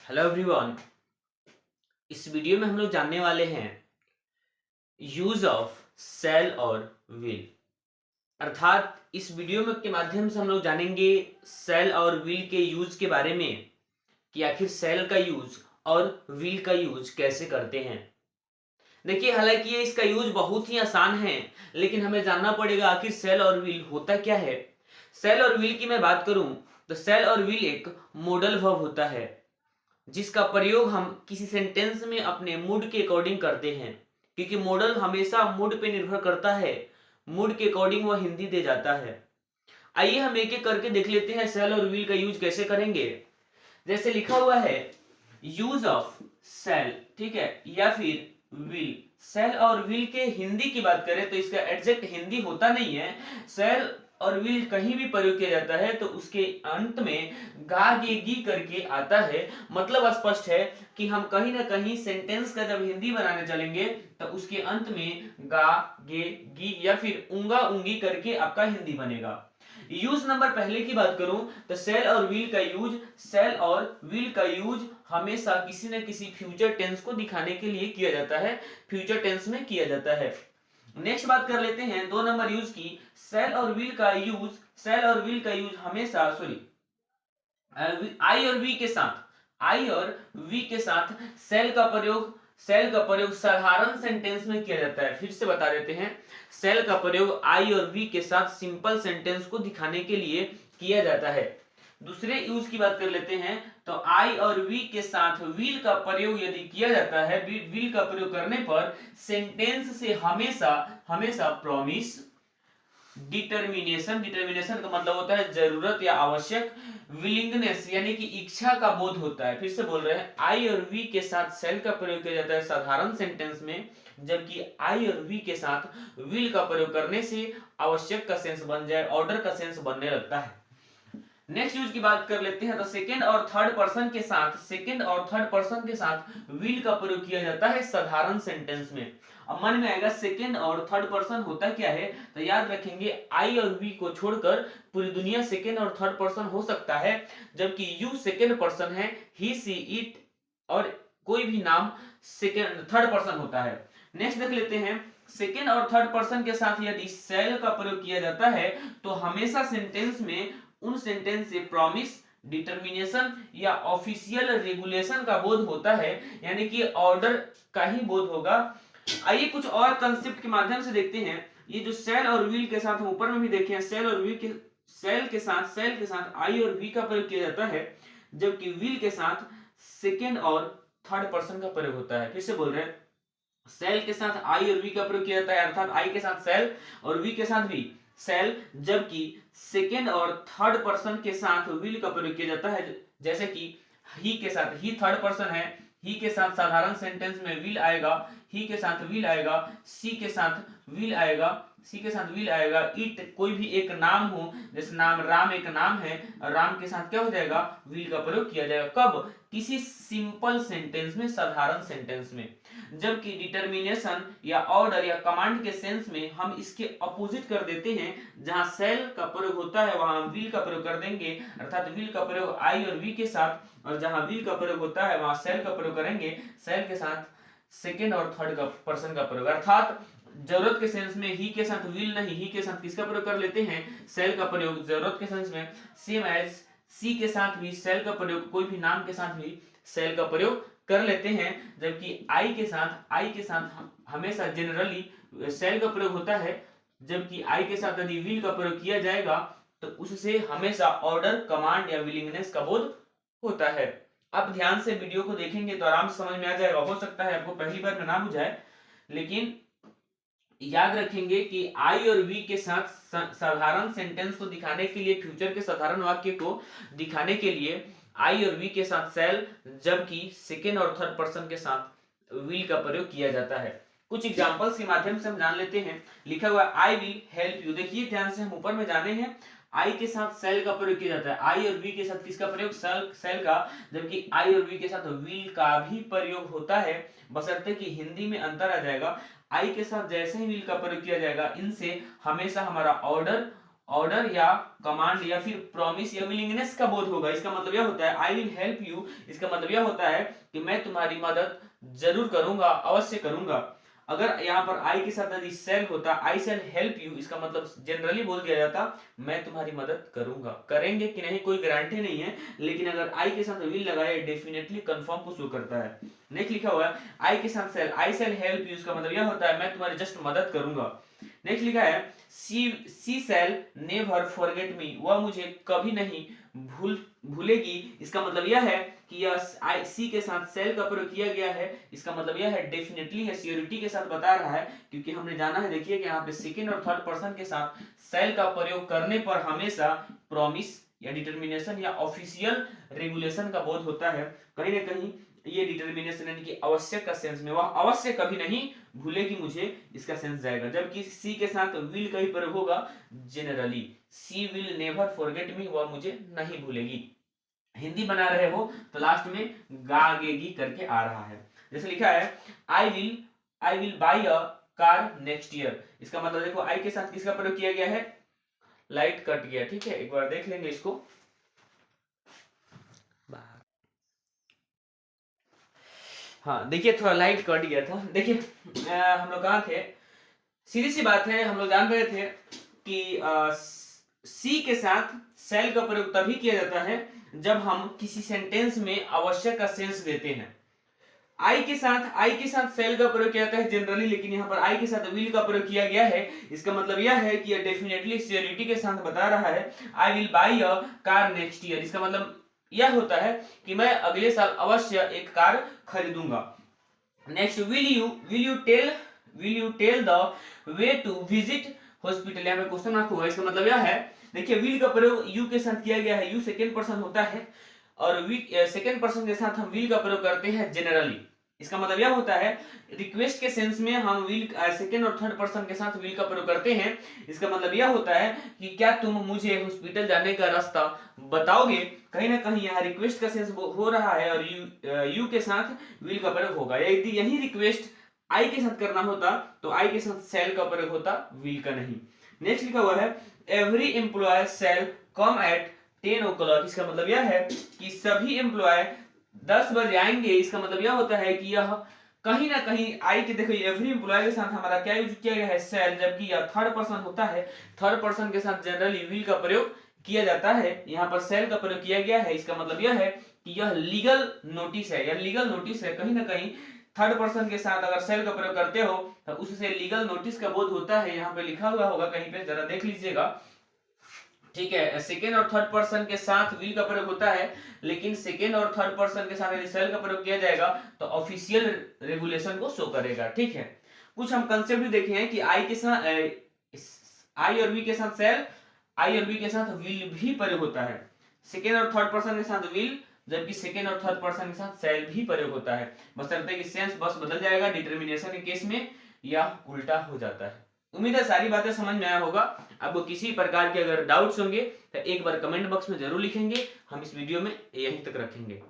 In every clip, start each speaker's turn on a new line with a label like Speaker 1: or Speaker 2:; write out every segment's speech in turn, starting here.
Speaker 1: Hello everyone. इस video में हम लोग जानने वाले हैं यूज ऑफ सेल और व्हील। अर्थात इस वीडियो में के माध्यम से हम लोग जानेंगे सेल और व्हील के यूज के बारे में कि आखिर सेल का यूज और व्हील का यूज कैसे करते हैं। देखिए, हालांकि ये इसका यूज बहुत ही आसान है, लेकिन हमें जानना पड़ेगा आखिर सेल और व्हील होता क्या है। सेल और व्हील की मैं बात करूं तो सेल और व्हील एक मॉडल वर्ब होता है जिसका प्रयोग हम किसी सेंटेंस में अपने मूड के अकॉर्डिंग करते हैं, क्योंकि मॉडल हमेशा मूड पे निर्भर करता है। मूड के अकॉर्डिंग वह हिंदी दे जाता है। आइए हम एक एक करके देख लेते हैं सेल और व्हील का यूज कैसे करेंगे। जैसे लिखा हुआ है यूज ऑफ सेल, ठीक है, या फिर व्हील। सेल और व्हील के हिंदी की बात करें तो इसका एग्जैक्ट हिंदी होता नहीं है। सेल और व्हील कहीं भी प्रयोग किया जाता है तो उसके अंत में गा गे गी करके आता है। मतलब स्पष्ट है कि हम कहीं ना कहीं सेंटेंस का जब हिंदी बनाने चलेंगे तो उसके अंत में गा गे गी या फिर उंगा उंगी करके आपका हिंदी बनेगा। यूज नंबर पहले की बात करूं तो सेल और व्हील का यूज हमेशा किसी न किसी फ्यूचर टेंस को दिखाने के लिए किया जाता है, फ्यूचर टेंस में किया जाता है। नेक्स्ट बात कर लेते हैं 2 नंबर यूज की। सेल और व्हील का यूज हमेशा आई और वी के साथ सेल का प्रयोग साधारण सेंटेंस में किया जाता है। फिर से बता देते हैं, सेल का प्रयोग आई और वी के साथ सिंपल सेंटेंस को दिखाने के लिए किया जाता है। दूसरे यूज की बात कर लेते हैं तो आई और वी के साथ व्हील का प्रयोग यदि किया जाता है, व्हील का प्रयोग करने पर सेंटेंस से हमेशा हमेशा प्रॉमिस, डिटर्मिनेशन का मतलब होता है जरूरत या आवश्यक, विलिंगनेस यानी कि इच्छा का बोध होता है। फिर से बोल रहे हैं, आई और वी के साथ सेल का प्रयोग किया जाता है साधारण सेंटेंस में, जबकि आई और वी के साथ विल का प्रयोग करने से आवश्यक का सेंस बन जाए, ऑर्डर का सेंस बनने लगता है। नेक्स्ट यूज की बात कर लेते हैं तो सेकंड और थर्ड पर्सन के साथ विल का प्रयोग किया जाता है साधारण सेंटेंस में। अब मन में आएगा सेकंड और थर्ड पर्सन होता क्या है, तो याद रखेंगे आई और वी को छोड़कर पूरी दुनिया सेकंड और थर्ड पर्सन हो सकता है, जबकि यू सेकंड पर्सन है, ही सी इट और कोई भी नाम सेकंड थर्ड पर्सन होता है। नेक्स्ट देख लेते हैं, सेकेंड और थर्ड पर्सन के साथ यदि सेल का प्रयोग किया जाता है तो हमेशा सेंटेंस में उन सेंटेंस से प्रॉमिस, डिटर्मिनेशन या ऑफिशियल रेगुलेशन का बोध होता है, यानी कि ऑर्डर का ही बोध होगा। आइए कुछ और कंसेप्ट के माध्यम से देखते हैं। ये जो सेल और व्हील के साथ हम ऊपर में भी देखे हैं, सेल के साथ आई और वी का प्रयोग किया जाता है, जबकि व्हील के साथ सेकेंड और थर्ड पर्सन का प्रयोग होता है। फिर से बोल रहे हैं, सेल के साथ आई और वी का प्रयोग किया जाता है, अर्थात आई के साथ सेल और वी के साथ भी सेल, जबकि सेकेंड और थर्ड पर्सन के साथ विल का प्रयोग किया जाता है। जैसे कि ही के साथ, ही थर्ड पर्सन है, ही के साथ साधारण सेंटेंस में विल आएगा, ही के साथ विल आएगा, सी के साथ विल आएगा, इट कोई भी एक नाम हो, जैसे नाम राम एक नाम है, राम के साथ क्या हो जाएगा, विल का प्रयोग किया जाएगा। कब? किसी सिंपल सेंटेंस में, साधारण सेंटेंस में। जबकि डिटर्मिनेशन या ऑर्डर या कमांड के सेंस में हम इसके अपोजिट कर देते हैं, जहां सेल का प्रयोग होता है वहां हम विल का प्रयोग कर देंगे, अर्थात विल का प्रयोग आई और वी के साथ, और जहां विल का प्रयोग होता है वहां सेल का प्रयोग करेंगे, सेल के साथ सेकेंड और थर्ड का पर्सन का प्रयोग। अर्थात जरूरत के सेंस में ही के साथ विल नहीं, ही के साथ किसका प्रयोग कर लेते हैं, सेल का प्रयोग जरूरत के सेंस में। सेम एज सी के साथ भी सेल का प्रयोग, कोई भी नाम के साथ भी सेल का प्रयोग कर लेते हैं, जबकि आई के साथ हमेशा जनरली सेल का प्रयोग होता है, जबकि आई के साथ यदि विल का प्रयोग किया जाएगा तो उससे हमेशा ऑर्डर, कमांड या विलिंगनेस का बोध होता है। आप ध्यान से वीडियो को देखेंगे तो आराम से समझ में आ जाएगा। हो सकता है आपको पहली बार में ना बुझाए, लेकिन याद रखेंगे कि आई और वी के साथ साधारण सेंटेंस को दिखाने के लिए, फ्यूचर के साधारण वाक्य को दिखाने के लिए आई और वी के साथ सेल, जबकि सेकेंड और थर्ड पर्सन के साथ विल का प्रयोग किया जाता है। कुछ एग्जांपल्स के माध्यम से हम जान लेते हैं। लिखा हुआ आई विल हेल्प यू, देखिए ध्यान से, हम ऊपर में जाने हैं आई के साथ सेल का प्रयोग किया जाता है, आई और वी के साथ किसका प्रयोग, सेल का, जबकि आई और वी के साथ विल का भी प्रयोग होता है, बशर्ते कि हिंदी में अंतर आ जाएगा। आई के साथ जैसे ही विल का प्रयोग किया जाएगा, इनसे हमेशा हमारा ऑर्डर ऑर्डर या कमांड या फिर प्रॉमिस या विलिंगनेस का बोध होगा। इसका मतलब यह होता है आई विल हेल्प यू, इसका मतलब यह होता है कि मैं तुम्हारी मदद जरूर करूंगा, अवश्य करूंगा। अगर यहाँ पर आई के साथ यदि सेल होता, आई शैल हेल्प यू, इसका मतलब जनरली बोल दिया जाता मैं तुम्हारी मदद करूंगा। करेंगे कि नहीं कोई गारंटी नहीं है, लेकिन अगर आई के साथ विल लगाए डेफिनेटली कंफर्म को शो करता है। नेक्स्ट लिखा हुआ है आई के साथ सेल, आई शैल हेल्प यू, इसका मतलब यह होता है मैं तुम्हारी जस्ट मदद करूंगा। नेक्स्ट लिखा है सी शैल नेवर फॉरगेट मी, वह मुझे कभी नहीं भूलेगी। इसका मतलब यह है कि यह सी के साथ सेल का प्रयोग किया गया है। इसका मतलब यह है डेफिनेटली है, श्योरिटी के साथ बता रहा है, क्योंकि हमने जाना है देखिए कि यहाँ पे सेकंड और थर्ड पर्सन के साथ सेल का प्रयोग करने पर हमेशा प्रॉमिस या डिटर्मिनेशन या ऑफिशियल रेगुलेशन का बोध होता है। कहीं ना कहीं ये डिटर्मिनेशन यानी कि आवश्यक का सेंस में, वह अवश्य कभी नहीं भूलेगी मुझे, इसका सेंस जाएगा। जबकि सी के साथ विल का ही प्रयोग होगा generally, she will never forget me, वह मुझे नहीं भूलेगी। हिंदी बना रहे हो तो लास्ट में गागेगी करके आ रहा है। जैसे लिखा है I will by a car next year, इसका मतलब देखो आई के साथ किसका प्रयोग किया गया है, लाइट कट गया, ठीक है, एक बार देख लेंगे इसको। हाँ देखिए थोड़ा लाइट कट गया था। देखिए हम लोग कहाँ थे, सीधी सी बात है, हम लोग जान रहे थे कि सी के साथ सेल का प्रयोग तभी किया जाता है जब हम किसी सेंटेंस में आवश्यक का सेंस देते हैं। आई के साथ सेल का प्रयोग किया जाता है जनरली, लेकिन यहाँ पर आई के साथ विल का प्रयोग किया गया है। इसका मतलब यह है कि यह डेफिनेटली श्योरिटी के साथ बता रहा है I will by a car next year. इसका मतलब यह होता है कि मैं अगले साल अवश्य एक कार खरीदूंगा। Next will you tell the way to visit hospital, यहाँ पे क्वेश्चन मार्क होगा। इसका मतलब यह है, देखिए विल का प्रयोग यू के साथ किया गया है, यू सेकंड पर्सन होता है और सेकंड पर्सन के साथ हम विल का प्रयोग करते हैं जनरली। इसका मतलब यह होता है रिक्वेस्ट के सेंस में हम विल सेकंड और थर्ड पर्सन के साथ विल का प्रयोग करते हैं। इसका मतलब यह होता है कि क्या तुम मुझे हॉस्पिटल जाने का रास्ता बताओगे। कहीं ना कहीं यहाँ रिक्वेस्ट का सेंस हो रहा है और यू के साथ विल का प्रयोग होगा। यदि यही रिक्वेस्ट आई के साथ करना होता तो आई के साथ सेल का प्रयोग होता, विल का नहीं। नेक्स्ट लिखा हुआ है एवरी एम्प्लॉय सेल कम एट 10 o'clock, इसका मतलब यह है कि सभी एम्प्लॉय 10 बजे आएंगे। इसका मतलब यह होता है कि यह कहीं ना कहीं आई के, देखो एवरी एम्प्लॉय के साथ हमारा क्या यूज किया गया है, सेल, जबकि यह थर्ड पर्सन होता है। थर्ड पर्सन के साथ जनरली विल का प्रयोग किया जाता है, यहाँ पर सेल का प्रयोग किया गया है। इसका मतलब यह है कि यह लीगल नोटिस है, यह लीगल नोटिस है। कहीं ना कहीं थर्ड पर्सन के साथ अगर सेल का प्रयोग करते हो तो उससे लीगल नोटिस का बोध होता है। यहाँ पे लिखा हुआ होगा कहीं पे, जरा देख लीजिएगा, ठीक है। सेकेंड और थर्ड पर्सन के साथ विल का प्रयोग होता है, लेकिन सेकेंड और थर्ड पर्सन के साथ यदि सेल का प्रयोग किया जाएगा तो ऑफिशियल रेगुलेशन को शो करेगा, ठीक है। कुछ हम कंसेप्ट भी देखे हैं कि आई के साथ आई और वी के साथ सेल, आई और वी के साथ विल भी प्रयोग होता है। सेकेंड और थर्ड पर्सन के साथ विल, जबकि सेकेंड और थर्ड पर्सन के साथ सेल भी प्रयोग होता है। बस करते कि सेंस बस बदल जाएगा डिटर्मिनेशन के केस में या उल्टा हो जाता है। उम्मीद है सारी बातें समझ में आया होगा। आपको किसी प्रकार के अगर डाउट्स होंगे तो एक बार कमेंट बॉक्स में जरूर लिखेंगे, हम इस वीडियो में यहीं तक रखेंगे।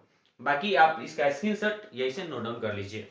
Speaker 1: बाकी आप इसका स्क्रीनशॉट यहीं से नोट डाउन कर लीजिए।